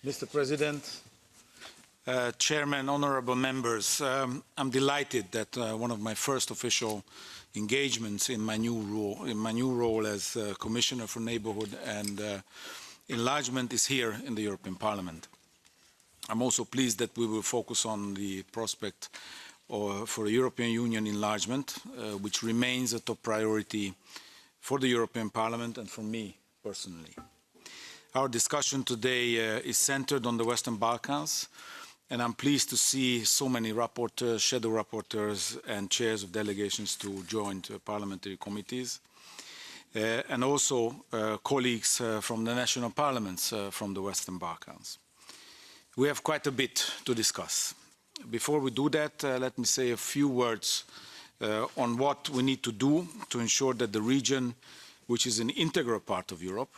Mr. President, Chairman, honorable members, I'm delighted that one of my first official engagements in my new role as Commissioner for Neighbourhood and Enlargement is here in the European Parliament. I'm also pleased that we will focus on the prospect for a European Union enlargement, which remains a top priority for the European Parliament and for me personally. Our discussion today is centered on the Western Balkans, and I'm pleased to see so many rapporteurs, shadow rapporteurs and chairs of delegations to joint parliamentary committees, and also colleagues from the national parliaments from the Western Balkans. We have quite a bit to discuss. Before we do that, let me say a few words on what we need to do to ensure that the region, which is an integral part of Europe,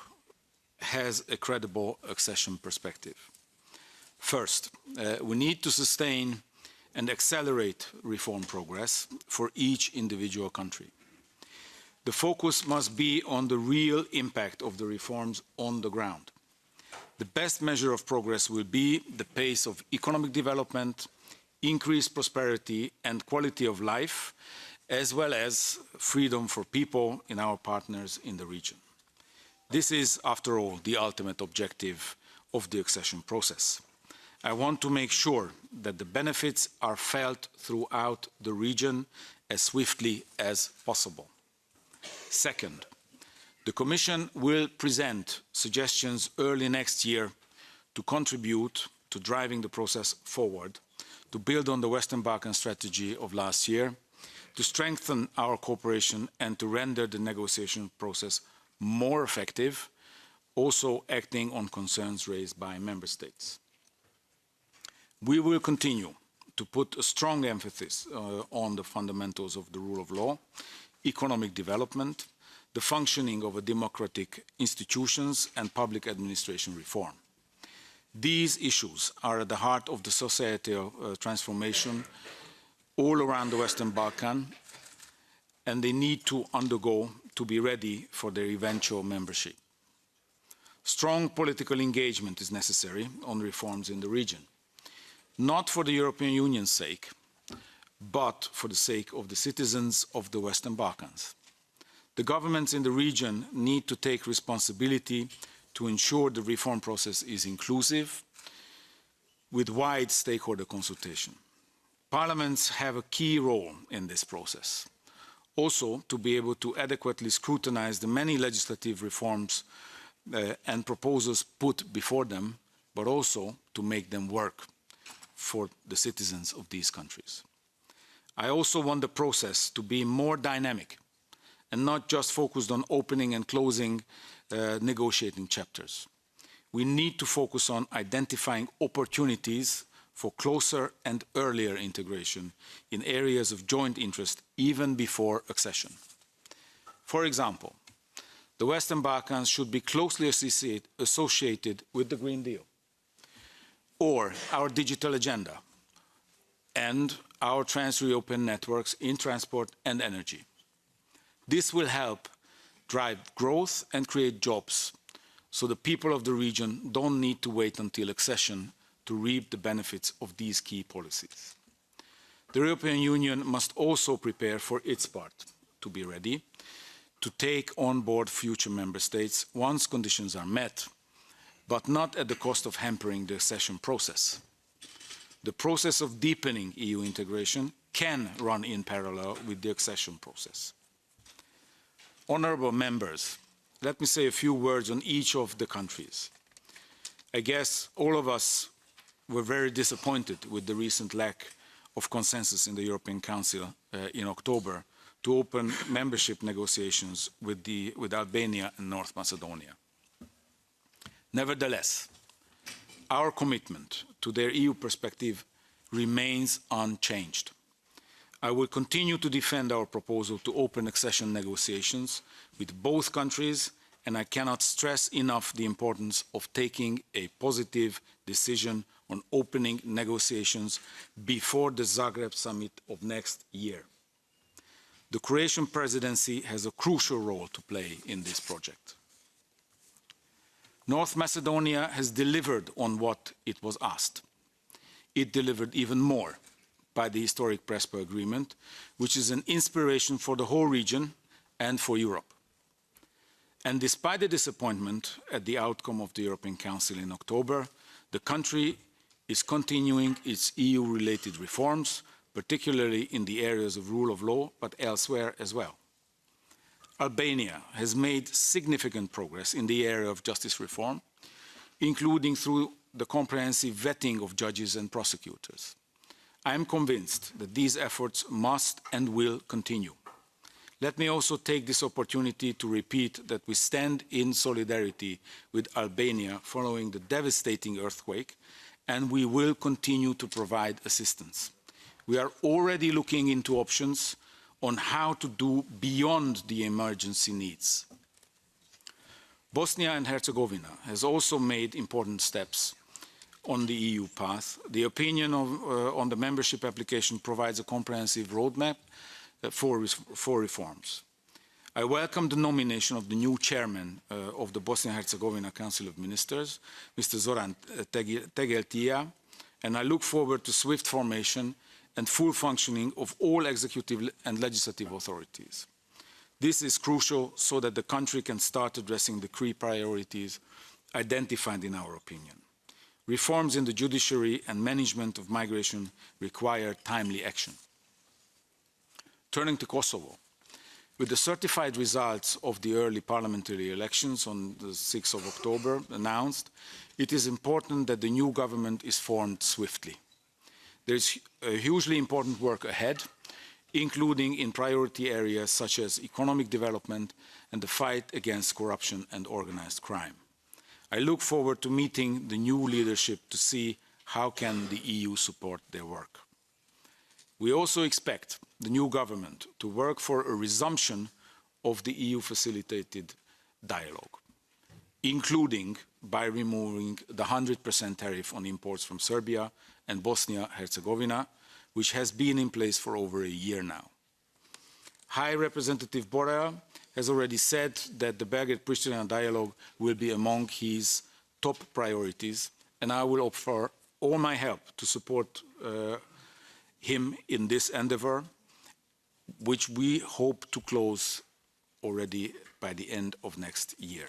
has a credible accession perspective. First, we need to sustain and accelerate reform progress for each individual country. The focus must be on the real impact of the reforms on the ground. The best measure of progress will be the pace of economic development, increased prosperity and quality of life, as well as freedom for people in our partners in the region. This is, after all, the ultimate objective of the accession process. I want to make sure that the benefits are felt throughout the region as swiftly as possible. Second, the Commission will present suggestions early next year to contribute to driving the process forward, to build on the Western Balkan strategy of last year, to strengthen our cooperation and to render the negotiation process more effective, also acting on concerns raised by Member States. We will continue to put a strong emphasis on the fundamentals of the rule of law, economic development, the functioning of democratic institutions and public administration reform. These issues are at the heart of the societal transformation all around the Western Balkans, and they need to undergo to be ready for their eventual membership. Strong political engagement is necessary on reforms in the region, not for the European Union's sake, but for the sake of the citizens of the Western Balkans. The governments in the region need to take responsibility to ensure the reform process is inclusive, with wide stakeholder consultation. Parliaments have a key role in this process. Also, to be able to adequately scrutinize the many legislative reforms and proposals put before them, but also to make them work for the citizens of these countries. I also want the process to be more dynamic and not just focused on opening and closing negotiating chapters. We need to focus on identifying opportunities for closer and earlier integration in areas of joint interest even before accession. For example, the Western Balkans should be closely associated with the Green Deal, or our digital agenda, and our trans-European networks in transport and energy. This will help drive growth and create jobs, so the people of the region don't need to wait until accession to reap the benefits of these key policies. The European Union must also prepare for its part to be ready to take on board future member states once conditions are met, but not at the cost of hampering the accession process. The process of deepening EU integration can run in parallel with the accession process. Honourable members, let me say a few words on each of the countries. I guess all of us were very disappointed with the recent lack of consensus in the European Council in October to open membership negotiations with Albania and North Macedonia. Nevertheless, our commitment to their EU perspective remains unchanged. I will continue to defend our proposal to open accession negotiations with both countries, and I cannot stress enough the importance of taking a positive decision on opening negotiations before the Zagreb summit of next year. The Croatian presidency has a crucial role to play in this project. North Macedonia has delivered on what it was asked. It delivered even more by the historic Prespa Agreement, which is an inspiration for the whole region and for Europe. And despite the disappointment at the outcome of the European Council in October, the country is continuing its EU-related reforms, particularly in the areas of rule of law, but elsewhere as well. Albania has made significant progress in the area of justice reform, including through the comprehensive vetting of judges and prosecutors. I am convinced that these efforts must and will continue. Let me also take this opportunity to repeat that we stand in solidarity with Albania following the devastating earthquake, and we will continue to provide assistance. We are already looking into options on how to do beyond the emergency needs. Bosnia and Herzegovina has also made important steps on the EU path. The opinion on the membership application provides a comprehensive roadmap for reforms. I welcome the nomination of the new chairman of the Bosnia-Herzegovina Council of Ministers, Mr. Zoran Tegeltia, and I look forward to swift formation and full functioning of all executive and legislative authorities. This is crucial so that the country can start addressing the key priorities identified in our opinion. Reforms in the judiciary and management of migration require timely action. Turning to Kosovo, with the certified results of the early parliamentary elections on the 6th of October announced, it is important that the new government is formed swiftly. There is a hugely important work ahead, including in priority areas such as economic development and the fight against corruption and organized crime. I look forward to meeting the new leadership to see how can the EU support their work. We also expect the new government to work for a resumption of the EU-facilitated dialogue, including by removing the 100% tariff on imports from Serbia and Bosnia-Herzegovina, which has been in place for over a year now. High Representative Borrell has already said that the Belgrade-Pristina dialogue will be among his top priorities, and I will offer all my help to support him in this endeavor, which we hope to close already by the end of next year.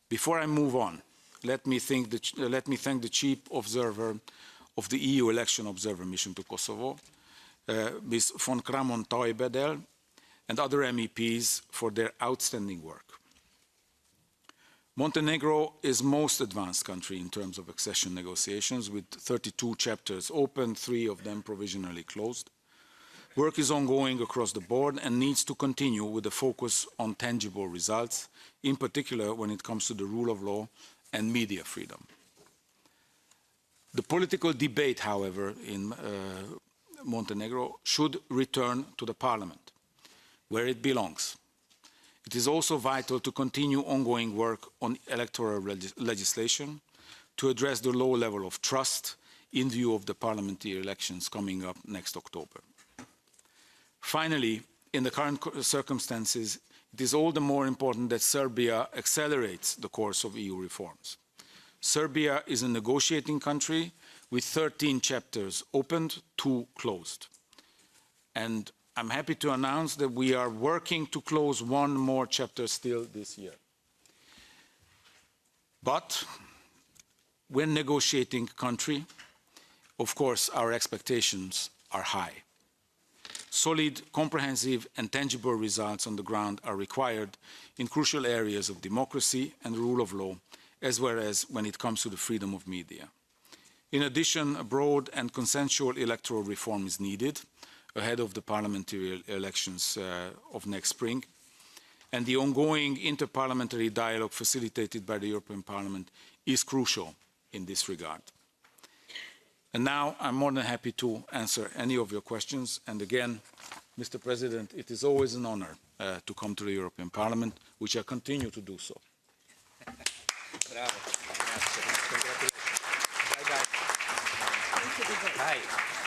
Before I move on, let me thank the Chief Observer of the EU Election Observer Mission to Kosovo, Ms. von Kramon-Taubadel, and other MEPs for their outstanding work. Montenegro is the most advanced country in terms of accession negotiations, with 32 chapters open, 3 of them provisionally closed. Work is ongoing across the board and needs to continue with a focus on tangible results, in particular when it comes to the rule of law and media freedom. The political debate, however, in Montenegro should return to the parliament, where it belongs. It is also vital to continue ongoing work on electoral legislation to address the low level of trust in view of the parliamentary elections coming up next October. Finally, in the current circumstances, it is all the more important that Serbia accelerates the course of EU reforms. Serbia is a negotiating country with 13 chapters opened, 2 closed. And I'm happy to announce that we are working to close 1 more chapter still this year. But when negotiating country, of course, our expectations are high. Solid, comprehensive and tangible results on the ground are required in crucial areas of democracy and rule of law, as well as when it comes to the freedom of media. In addition, a broad and consensual electoral reform is needed ahead of the parliamentary elections of next spring, and the ongoing interparliamentary dialogue facilitated by the European Parliament is crucial in this regard. And now I'm more than happy to answer any of your questions. And again, Mr. President, it is always an honor to come to the European Parliament, which I continue to do so. Bravo. Grazie. Congratulations. Bye bye. Bye.